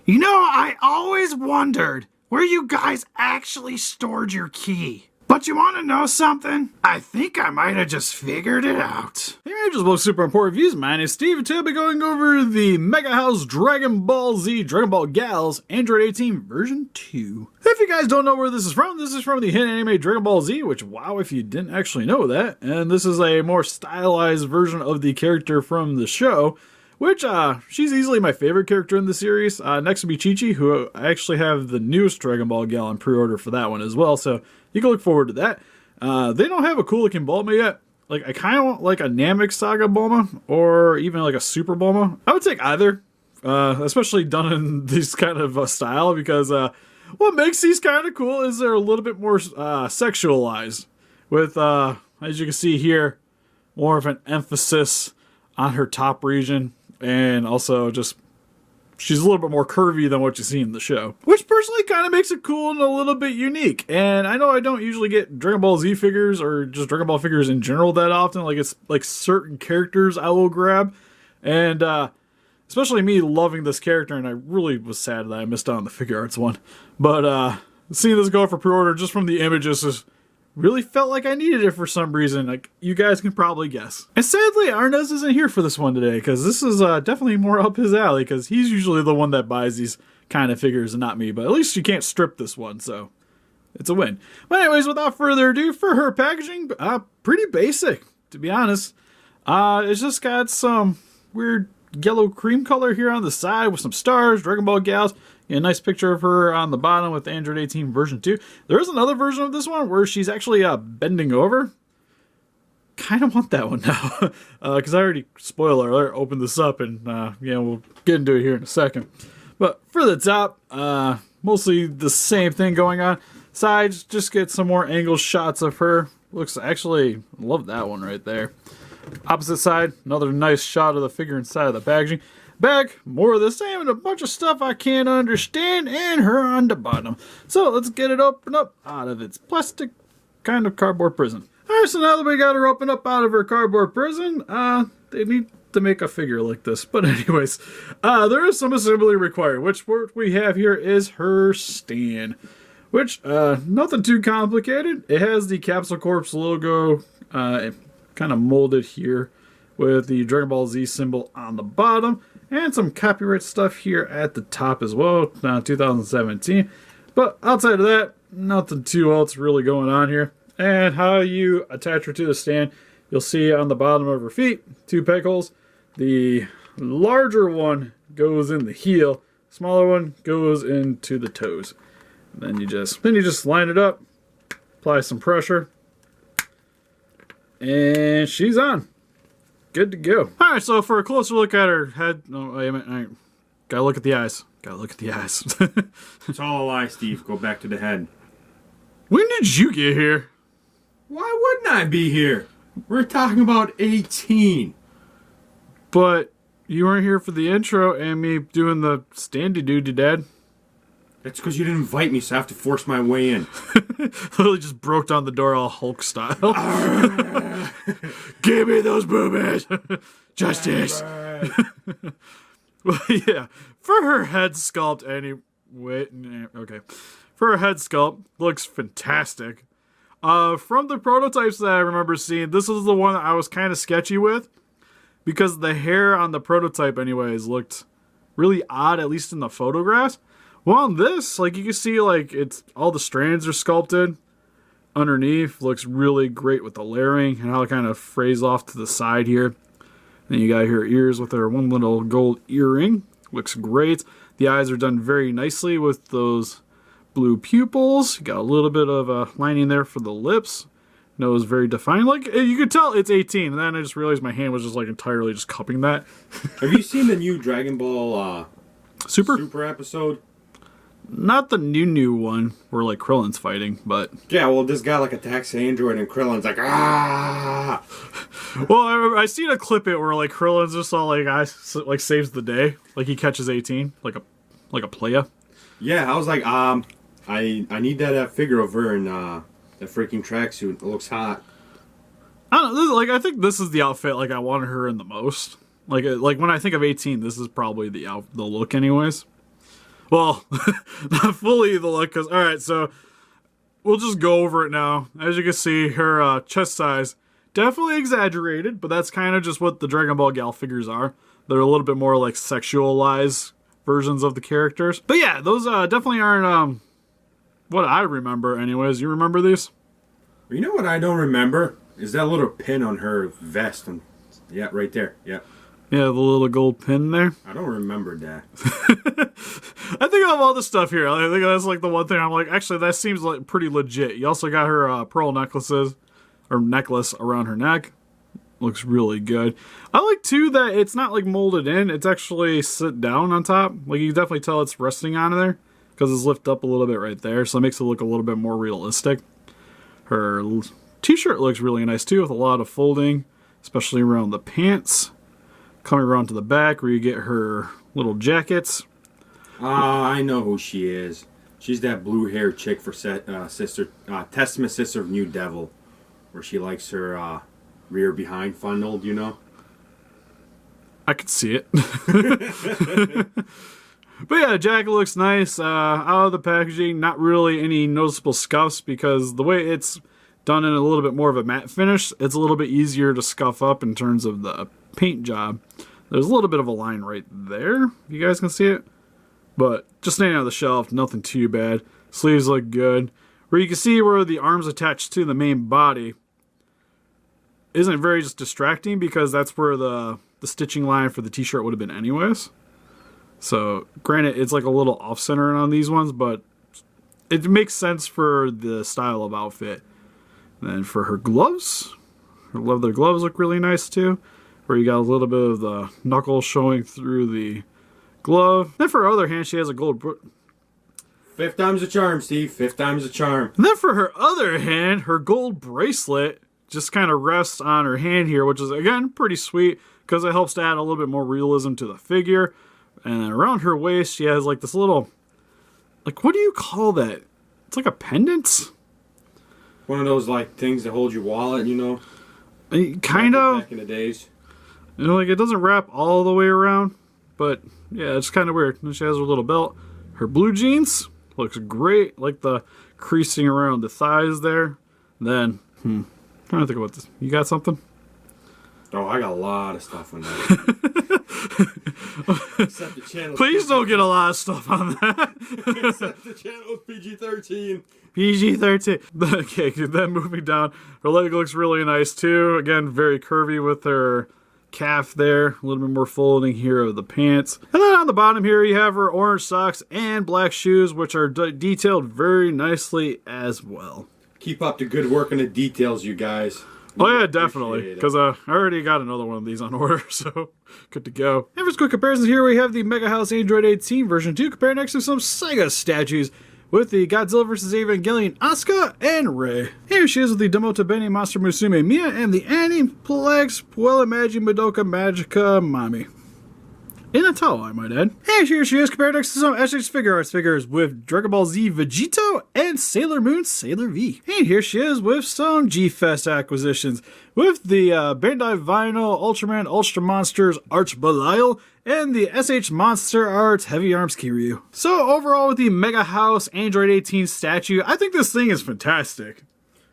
You know, I always wondered where you guys actually stored your key. But you want to know something? I think I might have just figured it out. Hey, just both super important reviews. My name is Steve, and today I'll be going over the Megahouse Dragon Ball Z Dragon Ball Gals Android 18 version 2. If you guys don't know where this is from the hit anime Dragon Ball Z, which, wow, if you didn't actually know that. And this is a more stylized version of the character from the show, which, she's easily my favorite character in the series. Next to be Chi-Chi, who I actually have the newest Dragon Ball Gal on pre-order for that one as well, so you can look forward to that. They don't have a cool looking Bulma yet. Like, I kind of want like a Namek Saga Bulma, or even like a Super Bulma. I would take either, especially done in this kind of style, because what makes these kind of cool is they're a little bit more sexualized. With, as you can see here, more of an emphasis on her top region, and also just she's a little bit more curvy than what you see in the show, which personally kind of makes it cool and a little bit unique. And I know I don't usually get Dragon Ball Z figures or just Dragon Ball figures in general that often. Like, it's like certain characters I will grab, and especially me loving this character, and I really was sad that I missed out on the figure arts one. But seeing this go for pre-order just from the images just really felt like I needed it for some reason. Like, you guys can probably guess. And sadly, Arnes isn't here for this one today, because this is definitely more up his alley, because he's usually the one that buys these kind of figures and not me. But at least you can't strip this one, so it's a win. But anyways, without further ado, for her packaging, pretty basic, to be honest. It's just got some weird yellow cream color here on the side with some stars, Dragon Ball Gals. A nice picture of her on the bottom with Android 18 version 2. There is another version of this one where she's actually bending over. Kind of want that one now. Because I already, spoiler alert, opened this up, and we'll get into it here in a second. But for the top, mostly the same thing going on. Sides, just get some more angle shots of her. Looks actually, love that one right there. Opposite side, another nice shot of the figure inside of the packaging. Back, more of the same, and a bunch of stuff I can't understand, and her on the bottom. So let's get it opened up out of its plastic kind of cardboard prison. Alright, so now that we got her opened up out of her cardboard prison, they need to make a figure like this. But anyways, there is some assembly required, which what we have here is her stand. Which, nothing too complicated. It has the Capsule Corp logo kind of molded here with the Dragon Ball Z symbol on the bottom. And some copyright stuff here at the top as well, 2017. But outside of that, nothing too else really going on here. And how you attach her to the stand, you'll see on the bottom of her feet, 2 peg holes. The larger one goes in the heel, smaller one goes into the toes. And then you just line it up, apply some pressure, and she's on. Good to go. Alright, so for a closer look at her head... No, wait a minute. Right. Gotta look at the eyes. Gotta look at the eyes. It's all a lie, Steve. Go back to the head. When did you get here? Why wouldn't I be here? We're talking about 18. But you weren't here for the intro and me doing the standy doody, Dad. That's because you didn't invite me, so I have to force my way in. Literally just broke down the door all Hulk style. Give me those boobies! Justice! Well, yeah. For her head sculpt, okay. For her head sculpt, looks fantastic. From the prototypes that I remember seeing, this is the one that I was kind of sketchy with. Because the hair on the prototype anyways looked really odd, at least in the photographs. Well, on this, like, you can see, like, it's all the strands are sculpted underneath. Looks really great with the layering and how it kind of frays off to the side here. Then you got her ears with her one little gold earring. Looks great. The eyes are done very nicely with those blue pupils. Got a little bit of a lining there for the lips. Nose very defined. Like, you could tell it's 18. And then I just realized my hand was just, like, entirely just cupping that. Have you seen the new Dragon Ball Super episode? Not the new one where, like, Krillin's fighting, but... Yeah, well, this guy, like, attacks the android, and Krillin's like, ah! Well, I seen a clip it where, like, Krillin's just all, like, saves the day. Like, he catches 18, like a playa. Yeah, I was like, I need that figure of her in that freaking tracksuit. It looks hot. I don't know, I think this is the outfit, like, I wanted her in the most. Like when I think of 18, this is probably the look anyways. Well, not fully the look, because, alright, so we'll just go over it now. As you can see, her chest size, definitely exaggerated, but that's kind of just what the Dragon Ball Gal figures are. They're a little bit more like sexualized versions of the characters. But yeah, those definitely aren't what I remember anyways. You remember these? You know what I don't remember? Is that little pin on her vest. Yeah, right there. Yeah. Yeah, the little gold pin there. I don't remember that. I think of all the stuff here. I think that's like the one thing I'm like, actually, that seems like pretty legit. You also got her pearl necklace around her neck. Looks really good. I like too that it's not like molded in. It's actually sit down on top. Like you can definitely tell it's resting on there because it's lifted up a little bit right there. So it makes it look a little bit more realistic. Her t-shirt looks really nice too with a lot of folding, especially around the pants. Coming around to the back where you get her little jackets. I know who she is. She's that blue-haired chick for Testament Sister of New Devil, where she likes her rear behind funneled, you know? I could see it. But yeah, jacket looks nice. Out of the packaging, not really any noticeable scuffs because the way it's done in a little bit more of a matte finish, it's a little bit easier to scuff up in terms of the paint job. There's a little bit of a line right there. You guys can see it. But just standing on the shelf, nothing too bad. Sleeves look good. Where you can see where the arms attached to the main body isn't very just distracting because that's where the stitching line for the t-shirt would have been anyways. So granted, it's like a little off-center on these ones, but it makes sense for the style of outfit. And then for her gloves, her leather gloves look really nice too, where you got a little bit of the knuckles showing through the glove. Then for her other hand, she has a gold... Fifth time's a charm, Steve. Fifth time's a charm. And then for her other hand, her gold bracelet just kind of rests on her hand here, which is, again, pretty sweet because it helps to add a little bit more realism to the figure. And then around her waist, she has like this little... Like, what do you call that? It's like a pendant? One of those, like, things that hold your wallet, you know? Kind of. Back in the days. You know, like, it doesn't wrap all the way around. But, yeah, it's kind of weird. And she has her little belt. Her blue jeans looks great. Like the creasing around the thighs there. And then, trying to think about this. You got something? Oh, I got a lot of stuff on that. Except the channel. Please don't get a lot of stuff on that. Except the channel PG-13. PG-13. Okay, then moving down. Her leg looks really nice too. Again, very curvy with her calf there. A little bit more folding here of the pants. And then on the bottom here, you have her orange socks and black shoes, which are detailed very nicely as well. Keep up the good work on the details, you guys. Oh yeah, definitely, because I already got another one of these on order, so good to go. And for quick comparisons here, we have the Megahouse Android 18 version 2 compared next to some Sega statues with the Godzilla vs. Evangelion Asuka and Rei. Here she is with the Demota Bene Monster Musume Mia and the Aniplex Puella Magi Madoka Magica Mami. In a towel, I might add. And here she is compared next to some SH Figure Arts figures with Dragon Ball Z Vegito and Sailor Moon Sailor V. And here she is with some G-Fest acquisitions with the Bandai Vinyl Ultraman Ultra Monsters Arch Belial and the SH Monster Arts Heavy Arms Kiryu. So overall with the Megahouse Android 18 statue, I think this thing is fantastic.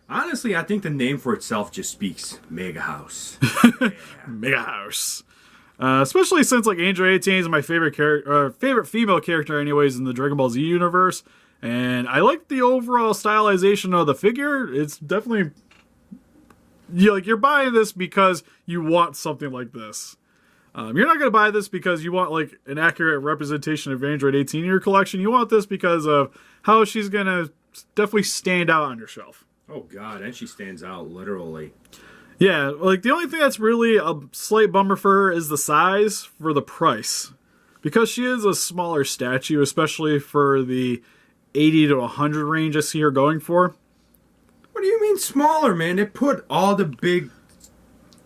Honestly, I think the name for itself just speaks Megahouse. Megahouse. Especially since like Android 18 is my favorite favorite female character anyways in the Dragon Ball Z universe. And I like the overall stylization of the figure. It's definitely... You're buying this because you want something like this. You're not going to buy this because you want like an accurate representation of Android 18 in your collection. You want this because of how she's going to definitely stand out on your shelf. Oh god, and she stands out literally. Yeah, like the only thing that's really a slight bummer for her is the size for the price. Because she is a smaller statue, especially for the 80 to 100 range I see her going for. What do you mean smaller, man? They put all the big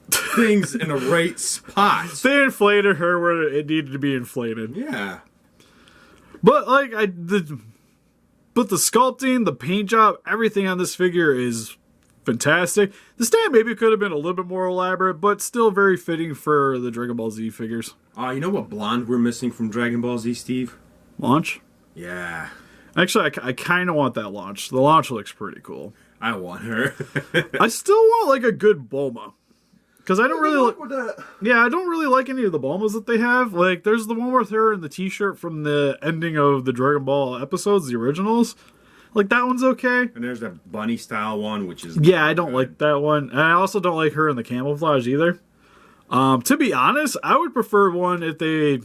things in the right spots. They inflated her where it needed to be inflated. Yeah. But like the sculpting, the paint job, everything on this figure is fantastic. The stand maybe could have been a little bit more elaborate, but still very fitting for the Dragon Ball Z figures. You know what blonde we're missing from Dragon Ball Z, Steve? Launch? Yeah. Actually, I kind of want that launch. The launch looks pretty cool. I want her. I still want like a good Bulma. Because I don't really with that. Yeah, I don't really like any of the Bulmas that they have. Like, there's the one with her in the t-shirt from the ending of the Dragon Ball episodes, the originals. Like, that one's okay. And there's the bunny style one, which is... Yeah, I don't like that one. And I also don't like her in the camouflage either. To be honest, I would prefer one if they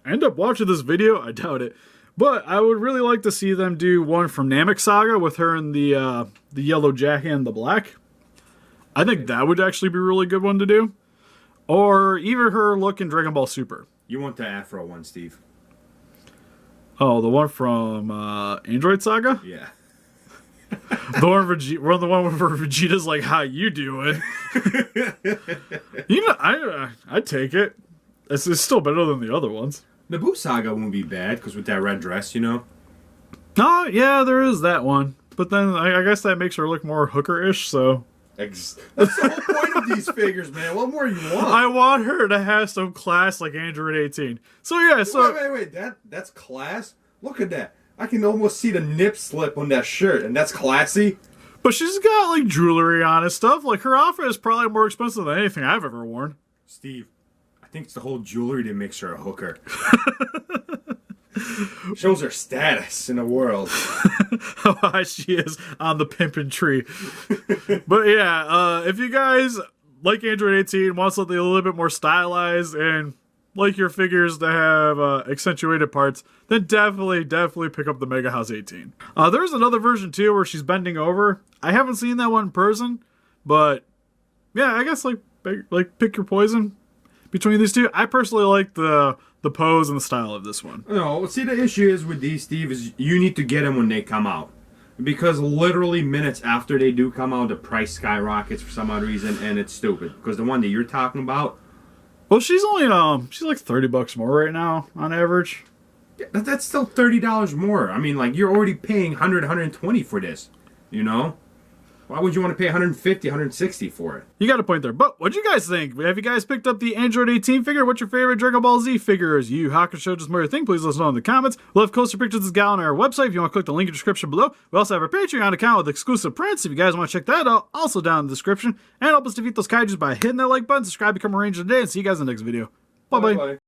end up watching this video. I doubt it. But I would really like to see them do one from Namek Saga with her in the yellow jacket and the black. I think that would actually be a really good one to do. Or even her look in Dragon Ball Super. You want the Afro one, Steve. Oh, the one from Android Saga? Yeah. The one where Vegeta's like, "How you doing?" You know, I'd take it. It's still better than the other ones. Naboo Saga wouldn't be bad, because with that red dress, you know? Oh, yeah, there is that one. But then I guess that makes her look more hooker-ish, so... That's the whole point of these figures, man. What more you want? I want her to have some class like Android 18. So, yeah, so... Wait. That's class? Look at that. I can almost see the nip slip on that shirt, and that's classy. But she's got, like, jewelry on and stuff. Like, her outfit is probably more expensive than anything I've ever worn. Steve, I think it's the whole jewelry that makes her a hooker. Shows her status in the world. How high she is on the pimpin' tree. But yeah, if you guys like Android 18, want something a little bit more stylized, and like your figures to have accentuated parts, then definitely pick up the Megahouse 18. There's another version too where she's bending over. I haven't seen that one in person, but yeah, I guess like pick your poison between these two. I personally like the pose and the style of this one. No, see, the issue is with these, Steve, is you need to get them when they come out. Because literally minutes after they do come out, the price skyrockets for some odd reason, and it's stupid. Because the one that you're talking about... Well, she's only, she's like $30 more right now, on average. Yeah, that's still $30 more. I mean, like, you're already paying $100, $120 for this, you know? Why would you want to pay $150, $160 for it? You got a point there. But what'd you guys think? Have you guys picked up the Android 18 figure? What's your favorite Dragon Ball Z figure? Is you, Hawk, or Show just more your thing? Please let us know in the comments. We'll have closer pictures of this gal on our website if you want to click the link in the description below. We also have our Patreon account with exclusive prints if you guys want to check that out. Also down in the description. And help us defeat those kaijus by hitting that like button, subscribe, become a ranger today, and see you guys in the next video. Bye-bye.